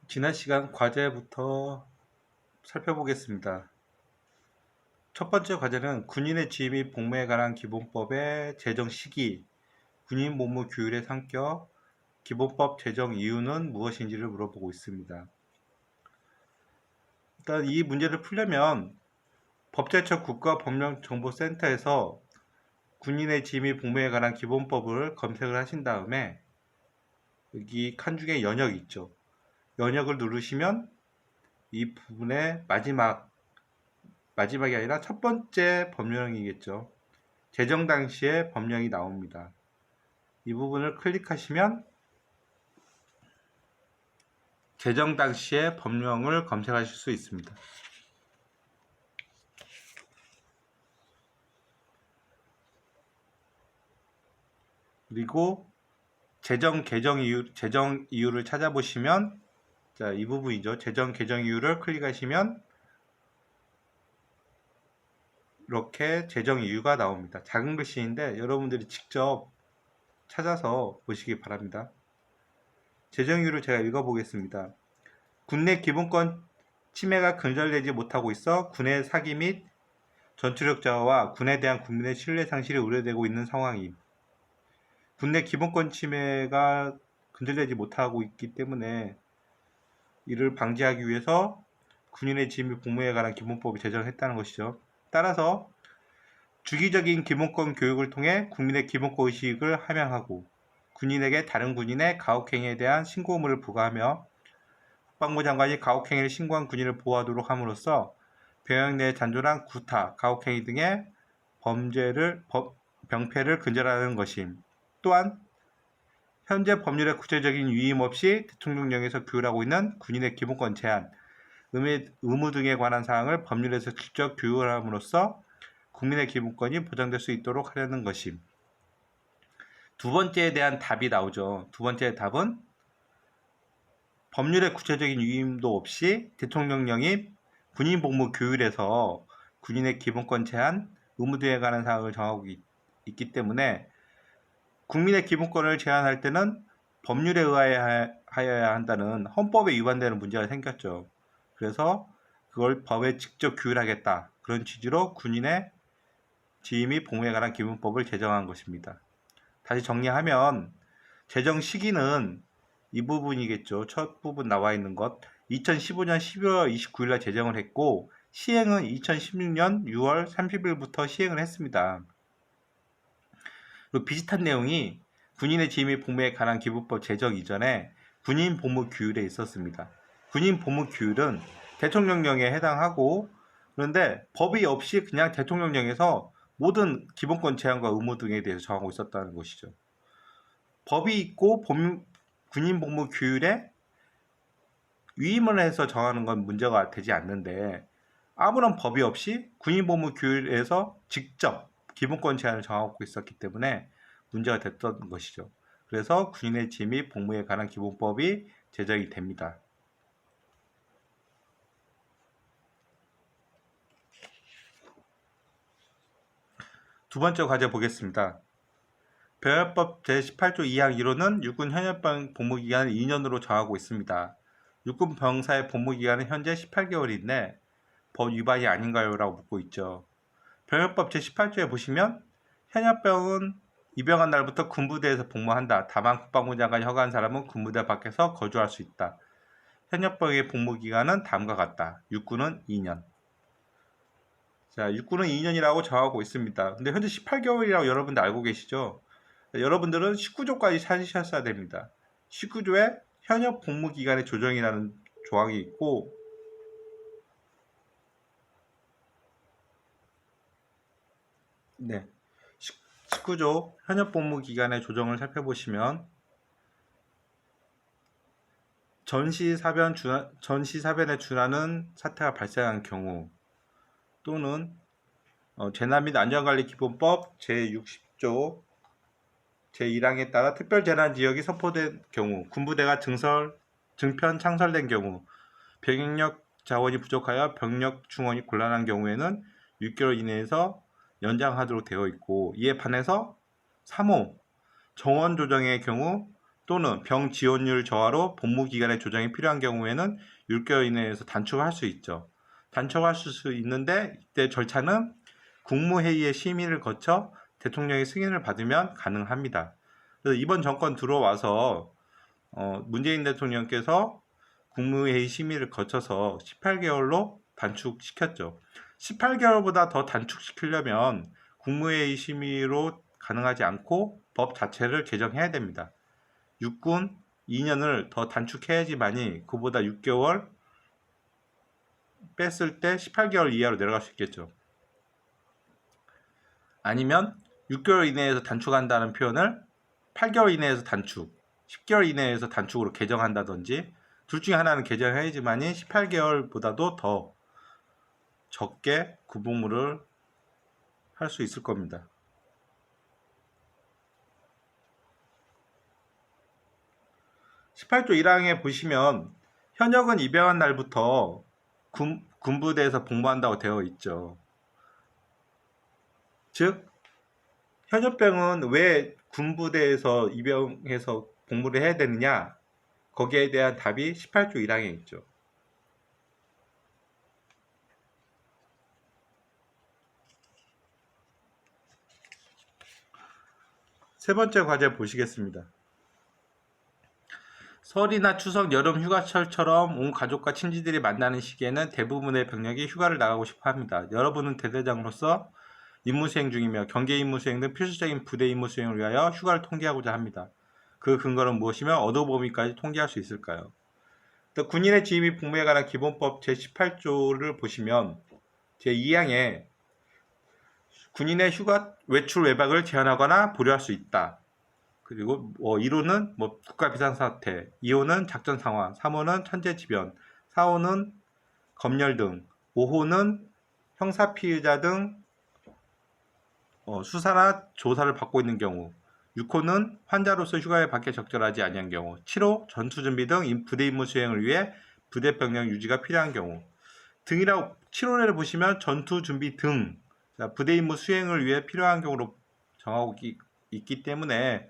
지난 시간 과제부터 살펴보겠습니다. 첫 번째 과제는 군인의 지위 및 복무에 관한 기본법의 제정 시기, 군인 복무 규율의 성격, 기본법 제정 이유는 무엇인지를 물어보고 있습니다. 일단 이 문제를 풀려면 법제처 국가법령정보센터에서 군인의 지위 및 복무에 관한 기본법을 검색을 하신 다음에 여기 칸중에 연역이 있죠. 연역을 누르시면 이 부분의 마지막이 아니라 첫 번째 법령이겠죠. 제정 당시의 법령이 나옵니다. 이 부분을 클릭하시면 제정 당시의 법령을 검색하실 수 있습니다. 그리고 제정 이유를 찾아보시면 자, 이 부분이죠. 제정 개정 이유를 클릭하시면 이렇게 제정 이유가 나옵니다. 작은 글씨인데 여러분들이 직접 찾아서 보시기 바랍니다. 제정 이유를 제가 읽어보겠습니다. 군내 기본권 침해가 근절되지 못하고 있어 군의 사기 및 전투력 저하와 군에 대한 국민의 신뢰 상실이 우려되고 있는 상황임. 군내 기본권 침해가 근절되지 못하고 있기 때문에 이를 방지하기 위해서 군인의 지위 및 복무에 관한 기본법을 제정했다는 것이죠. 따라서 주기적인 기본권 교육을 통해 국민의 기본권 의식을 함양하고 군인에게 다른 군인의 가혹행위에 대한 신고 의무를 부과하며 국방부 장관이 가혹행위를 신고한 군인을 보호하도록 함으로써 병역 내 잔존한 구타, 가혹행위 등의 병폐를 근절하는 것임. 또한 현재 법률의 구체적인 위임 없이 대통령령에서 규율하고 있는 군인의 기본권 제한, 의무 등에 관한 사항을 법률에서 직접 규율함으로써 국민의 기본권이 보장될 수 있도록 하려는 것임. 두 번째에 대한 답이 나오죠. 두 번째 답은 법률의 구체적인 위임도 없이 대통령령이 군인 복무 규율에서 군인의 기본권 제한, 의무 등에 관한 사항을 정하고 있기 때문에 국민의 기본권을 제한할 때는 법률에 의하여야 한다는 헌법에 위반되는 문제가 생겼죠. 그래서 그걸 법에 직접 규율하겠다. 그런 취지로 군인의 지위 및 복무에 관한 기본법을 제정한 것입니다. 다시 정리하면 제정 시기는 이 부분이겠죠. 첫 부분 나와 있는 것. 2015년 12월 29일 날 제정을 했고 시행은 2016년 6월 30일부터 시행을 했습니다. 그리고 비슷한 내용이 군인의 지위 및 복무에 관한 기본법 제정 이전에 군인 복무 규율에 있었습니다. 군인 복무 규율은 대통령령에 해당하고 그런데 법이 없이 그냥 대통령령에서 모든 기본권 제한과 의무 등에 대해서 정하고 있었다는 것이죠. 법이 있고 군인 복무 규율에 위임을 해서 정하는 건 문제가 되지 않는데 아무런 법이 없이 군인 복무 규율에서 직접 기본권 제한을 정하고 있었기 때문에 문제가 됐던 것이죠. 그래서 군인의 지위 및 복무에 관한 기본법이 제정이 됩니다. 두 번째 과제 보겠습니다. 병역법 제18조 2항 1호는 육군 현역병 복무기간을 2년으로 정하고 있습니다. 육군 병사의 복무기간은 현재 18개월인데 법 위반이 아닌가요? 라고 묻고 있죠. 병역법 제18조에 보시면 현역병은 입영한 날부터 군부대에서 복무한다. 다만 국방부 장관이 허가한 사람은 군부대 밖에서 거주할 수 있다. 현역병의 복무기간은 다음과 같다. 육군은 2년. 자, 육군은 2년이라고 정하고 있습니다. 근데 현재 18개월이라고 여러분들 알고 계시죠? 여러분들은 19조까지 찾으셨어야 됩니다. 19조에 현역 복무기간의 조정이라는 조항이 있고 네, 19조 현역 복무기간의 조정을 살펴보시면 전시사변에 준하는 사태가 발생한 경우 또는 재난 및 안전관리기본법 제60조 제1항에 따라 특별재난지역이 선포된 경우 군부대가 증편 창설된 경우 병력 자원이 부족하여 병력 충원이 곤란한 경우에는 6개월 이내에서 연장하도록 되어 있고 이에 반해서 3호 정원 조정의 경우 또는 병 지원율 저하로 복무 기간의 조정이 필요한 경우에는 6개월 이내에서 단축할 수 있죠. 단축할 수 있는데 이때 절차는 국무회의의 심의를 거쳐 대통령의 승인을 받으면 가능합니다. 그래서 이번 정권 들어와서 문재인 대통령께서 국무회의 심의를 거쳐서 18개월로 단축시켰죠. 18개월보다 더 단축시키려면 국무회의 심의로 가능하지 않고 법 자체를 개정해야 됩니다. 육군 2년을 더 단축해야지만이 그보다 6개월 뺐을 때 18개월 이하로 내려갈 수 있겠죠. 아니면 6개월 이내에서 단축한다는 표현을 8개월 이내에서 단축, 10개월 이내에서 단축으로 개정한다든지 둘 중에 하나는 개정해야지만이 18개월보다도 더 적게 구복무를 할 수 있을 겁니다. 18조 1항에 보시면 현역은 입영한 날부터 군부대에서 복무한다고 되어 있죠. 즉 현역병은 왜 군부대에서 입영해서 복무를 해야 되느냐? 거기에 대한 답이 18조 1항에 있죠. 세 번째 과제 보시겠습니다. 설이나 추석, 여름 휴가철처럼 온 가족과 친지들이 만나는 시기에는 대부분의 병력이 휴가를 나가고 싶어 합니다. 여러분은 대대장으로서 임무 수행 중이며 경계 임무 수행 등 필수적인 부대 임무 수행을 위하여 휴가를 통제하고자 합니다. 그 근거는 무엇이며 어느 범위까지 통제할 수 있을까요? 군인의 지휘 및 복무에 관한 기본법 제18조를 보시면 제2항에 군인의 휴가 외출 외박을 제한하거나 보류할 수 있다. 그리고 1호는 국가 비상사태, 2호는 작전 상황, 3호는 천재지변, 4호는 검열 등, 5호는 형사 피의자 등 수사나 조사를 받고 있는 경우, 6호는 환자로서 휴가에 밖에 적절하지 아니한 경우, 7호 전투준비 등 부대 임무 수행을 위해 부대 병력 유지가 필요한 경우 등이라고 7호를 보시면 전투준비 등 부대 임무 수행을 위해 필요한 경우로 정하고 있기 때문에